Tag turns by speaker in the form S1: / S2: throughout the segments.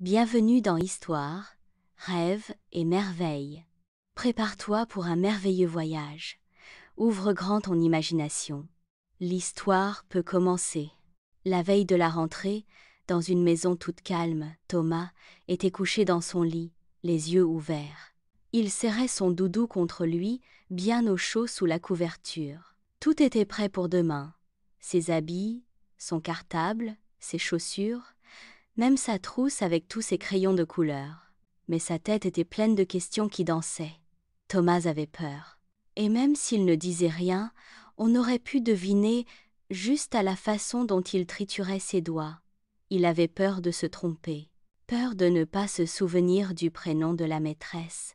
S1: Bienvenue dans Histoire, Rêve et Merveille. Prépare-toi pour un merveilleux voyage. Ouvre grand ton imagination. L'histoire peut commencer. La veille de la rentrée, dans une maison toute calme, Thomas était couché dans son lit, les yeux ouverts. Il serrait son doudou contre lui, bien au chaud sous la couverture. Tout était prêt pour demain. Ses habits, son cartable, ses chaussures, même sa trousse avec tous ses crayons de couleur. Mais sa tête était pleine de questions qui dansaient. Thomas avait peur. Et même s'il ne disait rien, on aurait pu deviner, juste à la façon dont il triturait ses doigts. Il avait peur de se tromper, peur de ne pas se souvenir du prénom de la maîtresse,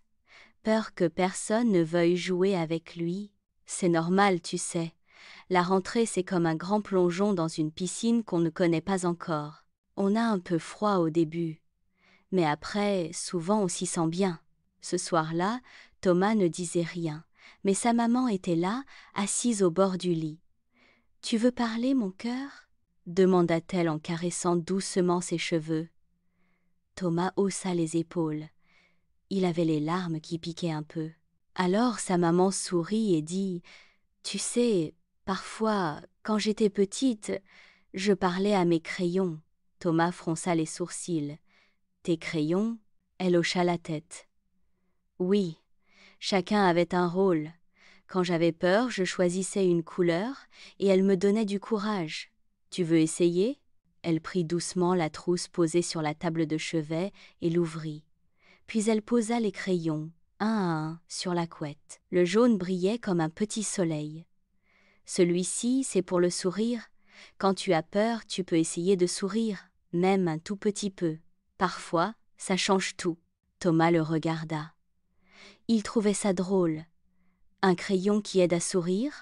S1: peur que personne ne veuille jouer avec lui. C'est normal, tu sais. La rentrée, c'est comme un grand plongeon dans une piscine qu'on ne connaît pas encore. On a un peu froid au début, mais après, souvent on s'y sent bien. Ce soir-là, Thomas ne disait rien, mais sa maman était là, assise au bord du lit. « Tu veux parler, mon cœur ?» demanda-t-elle en caressant doucement ses cheveux. Thomas haussa les épaules. Il avait les larmes qui piquaient un peu. Alors sa maman sourit et dit « Tu sais, parfois, quand j'étais petite, je parlais à mes crayons. » Thomas fronça les sourcils. « Tes crayons ?» Elle hocha la tête. « Oui, chacun avait un rôle. Quand j'avais peur, je choisissais une couleur et elle me donnait du courage. Tu veux essayer ?» Elle prit doucement la trousse posée sur la table de chevet et l'ouvrit. Puis elle posa les crayons, un à un, sur la couette. Le jaune brillait comme un petit soleil. « Celui-ci, c'est pour le sourire. Quand tu as peur, tu peux essayer de sourire, même un tout petit peu. Parfois, ça change tout. » Thomas le regarda. Il trouvait ça drôle. Un crayon qui aide à sourire?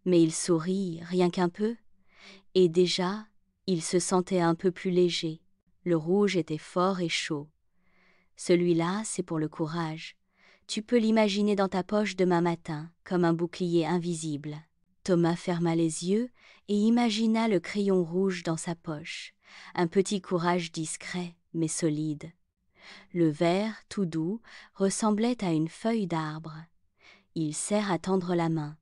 S1: Mais il sourit rien qu'un peu. Et déjà, il se sentait un peu plus léger. Le rouge était fort et chaud. Celui-là, c'est pour le courage. Tu peux l'imaginer dans ta poche demain matin, comme un bouclier invisible. Thomas ferma les yeux et imagina le crayon rouge dans sa poche. Un petit courage discret, mais solide. Le vert, tout doux, ressemblait à une feuille d'arbre. Il sert à tendre la main.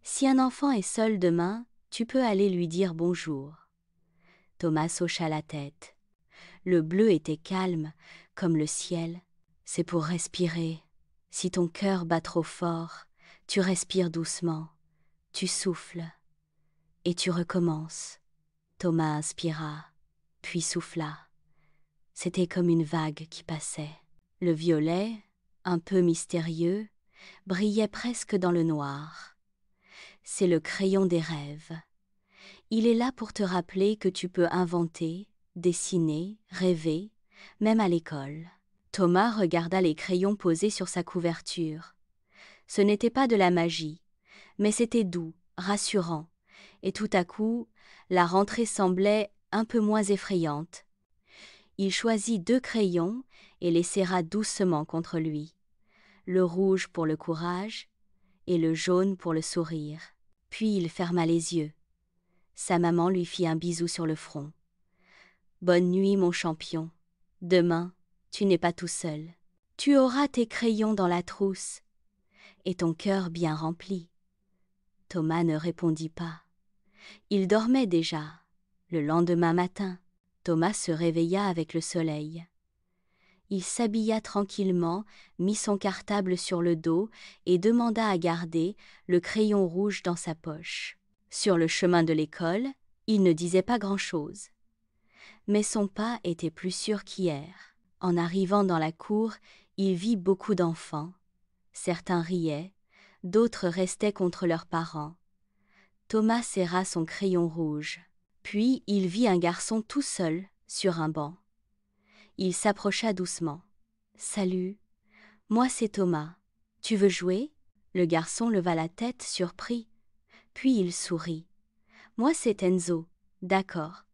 S1: Si un enfant est seul demain, tu peux aller lui dire bonjour. Thomas hocha la tête. Le bleu était calme, comme le ciel. C'est pour respirer. Si ton cœur bat trop fort, tu respires doucement, tu souffles, et tu recommences. Thomas inspira, puis souffla. C'était comme une vague qui passait. Le violet, un peu mystérieux, brillait presque dans le noir. C'est le crayon des rêves. Il est là pour te rappeler que tu peux inventer, dessiner, rêver, même à l'école. Thomas regarda les crayons posés sur sa couverture. Ce n'était pas de la magie, mais c'était doux, rassurant, et tout à coup, la rentrée semblait un peu moins effrayante. Il choisit 2 crayons et les serra doucement contre lui. Le rouge pour le courage et le jaune pour le sourire. Puis il ferma les yeux. Sa maman lui fit un bisou sur le front. « Bonne nuit, mon champion. Demain, tu n'es pas tout seul. Tu auras tes crayons dans la trousse et ton cœur bien rempli. » Thomas ne répondit pas. Il dormait déjà. Le lendemain matin, Thomas se réveilla avec le soleil. Il s'habilla tranquillement, mit son cartable sur le dos et demanda à garder le crayon rouge dans sa poche. Sur le chemin de l'école, il ne disait pas grand-chose. Mais son pas était plus sûr qu'hier. En arrivant dans la cour, il vit beaucoup d'enfants. Certains riaient, d'autres restaient contre leurs parents. Thomas serra son crayon rouge. Puis il vit un garçon tout seul, sur un banc. Il s'approcha doucement. « Salut, moi c'est Thomas. Tu veux jouer ?» Le garçon leva la tête, surpris. Puis il sourit. « Moi c'est Enzo. D'accord.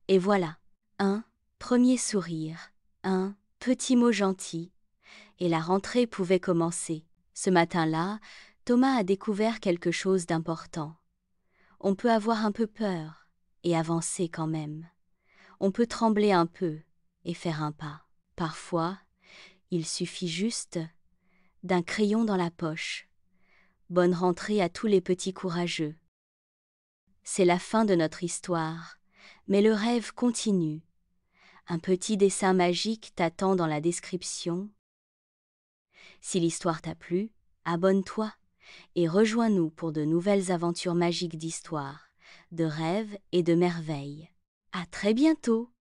S1: Et voilà. » Un premier sourire, un petit mot gentil, et la rentrée pouvait commencer. Ce matin-là, Thomas a découvert quelque chose d'important. On peut avoir un peu peur et avancer quand même. On peut trembler un peu, et faire un pas. Parfois, il suffit juste d'un crayon dans la poche. Bonne rentrée à tous les petits courageux. C'est la fin de notre histoire, mais le rêve continue. Un petit dessin magique t'attend dans la description. Si l'histoire t'a plu, abonne-toi et rejoins-nous pour de nouvelles aventures magiques d'histoire, de rêves et de merveilles. À très bientôt!